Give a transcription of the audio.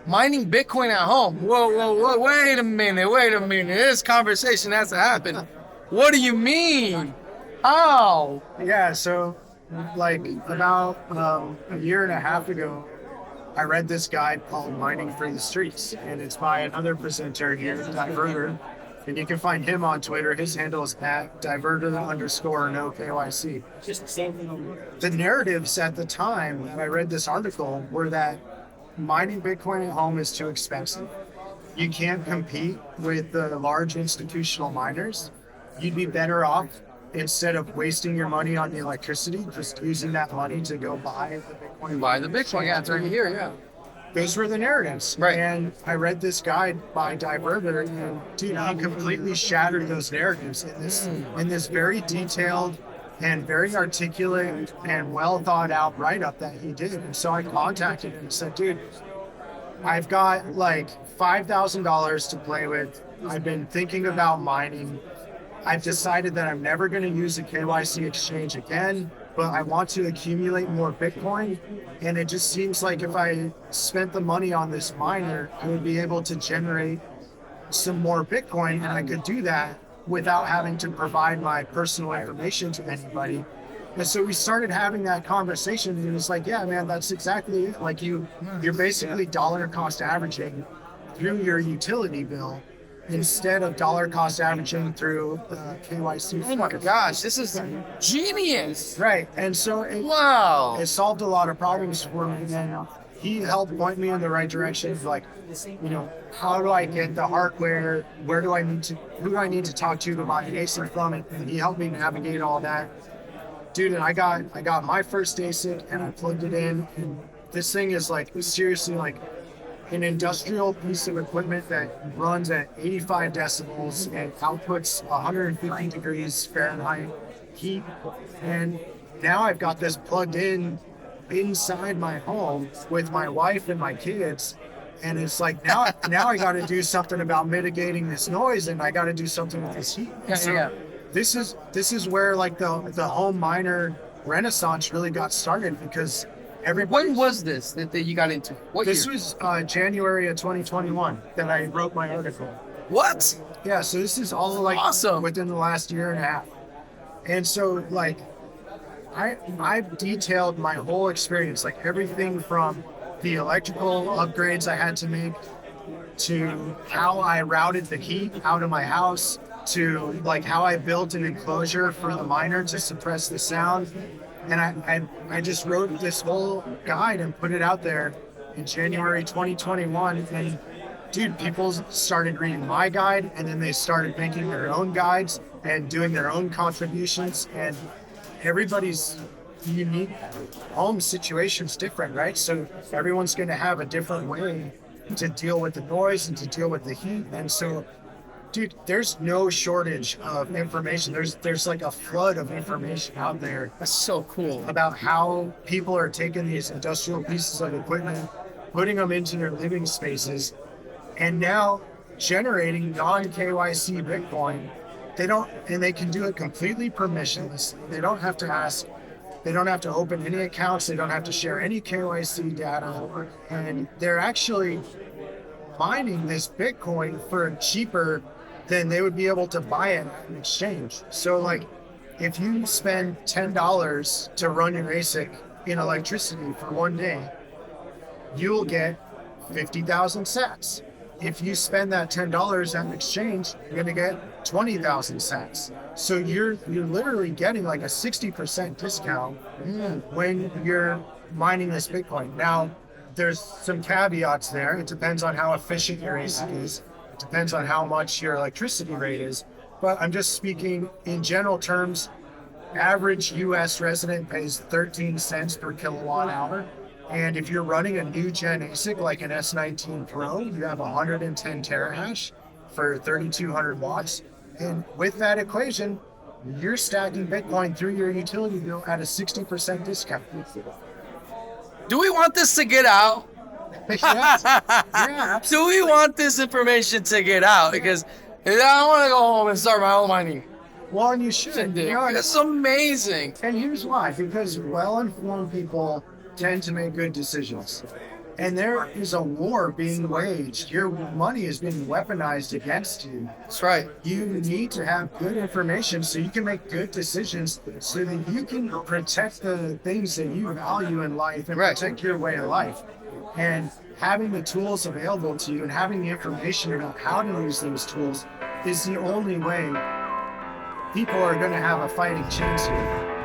mining Bitcoin at home. Whoa, wait a minute. This conversation has to happen. What do you mean? How? Yeah, so like about a year and a half ago, I read this guide called Mining for the Streets, and it's by another presenter here, Diverter. And you can find him on Twitter. His handle is at Diverter_no KYC. The narratives at the time when I read this article were that mining Bitcoin at home is too expensive. You can't compete with the large institutional miners. You'd be better off, instead of wasting your money on the electricity, just using that money to go buy the Bitcoin. Buy the Bitcoin. Yeah, it's right here. Yeah. Those were the narratives. Right. And I read this guide by Diverter, and dude, he completely shattered those narratives in this very detailed and very articulate and well thought out write-up that he did. And so I contacted him and said, dude, I've got like $5,000 to play with. I've been thinking about mining. I've decided that I'm never going to use a KYC exchange again, but I want to accumulate more Bitcoin. And it just seems like if I spent the money on this miner, I would be able to generate some more Bitcoin, and I could do that without having to provide my personal information to anybody. And so we started having that conversation, and it was like, yeah, man, that's exactly it. Like you're basically dollar cost averaging through your utility bill instead of dollar cost averaging through KYC. Oh my gosh, this is genius. Right. And so it solved a lot of problems for me. And he helped point me in the right direction of like, how do I get the hardware? Who do I need to talk to buy an ASIC from it? And he helped me navigate all that. Dude, and I got my first ASIC and I plugged it in. And this thing is like seriously like an industrial piece of equipment that runs at 85 decibels and outputs 150 degrees Fahrenheit heat. And now I've got this plugged in inside my home with my wife and my kids. And it's like, now I got to do something about mitigating this noise, and I got to do something with this heat. Yeah. This is where like the home miner renaissance really got started, because when was this that you got into? What This year? was January of 2021 that I wrote my article. What? Yeah, so this is all like awesome. Within the last year and a half. And so like I've detailed my whole experience, like everything from the electrical upgrades I had to make to how I routed the heat out of my house to like how I built an enclosure for the miner to suppress the sound. And I just wrote this whole guide and put it out there in January 2021. And dude, people started reading my guide, and then they started making their own guides and doing their own contributions. And everybody's unique home situation's different, right? So everyone's going to have a different way to deal with the noise and to deal with the heat. And so, dude, there's no shortage of information. There's like a flood of information out there. That's so cool. About how people are taking these industrial pieces of equipment, putting them into their living spaces, and now generating non-KYC Bitcoin. They can do it completely permissionless. They don't have to ask. They don't have to open any accounts. They don't have to share any KYC data. And they're actually mining this Bitcoin for cheaper than they would be able to buy it in exchange. So like, if you spend $10 to run your ASIC in electricity for one day, you'll get 50,000 sats. If you spend that $10 on exchange, you're gonna get 20,000 sats. So you're literally getting like a 60% discount when you're mining this Bitcoin. Now, there's some caveats there. It depends on how efficient your ASIC is. It depends on how much your electricity rate is. But I'm just speaking in general terms. Average US resident pays 13 cents per kilowatt hour. And if you're running a new gen ASIC like an S19 Pro, you have 110 terahash for 3,200 watts. And with that equation, you're stacking Bitcoin through your utility bill at a 60% discount. Do we want this to get out? Yeah. Do we want this information to get out? Because I want to go home and start my own mining. Well, and you should. It's amazing. And here's why. Because well-informed people tend to make good decisions. And there is a war being waged. Your money is being weaponized against you. That's right. You need to have good information so you can make good decisions so that you can protect the things that you value in life and protect your way of life. And having the tools available to you and having the information about how to use those tools is the only way people are going to have a fighting chance here.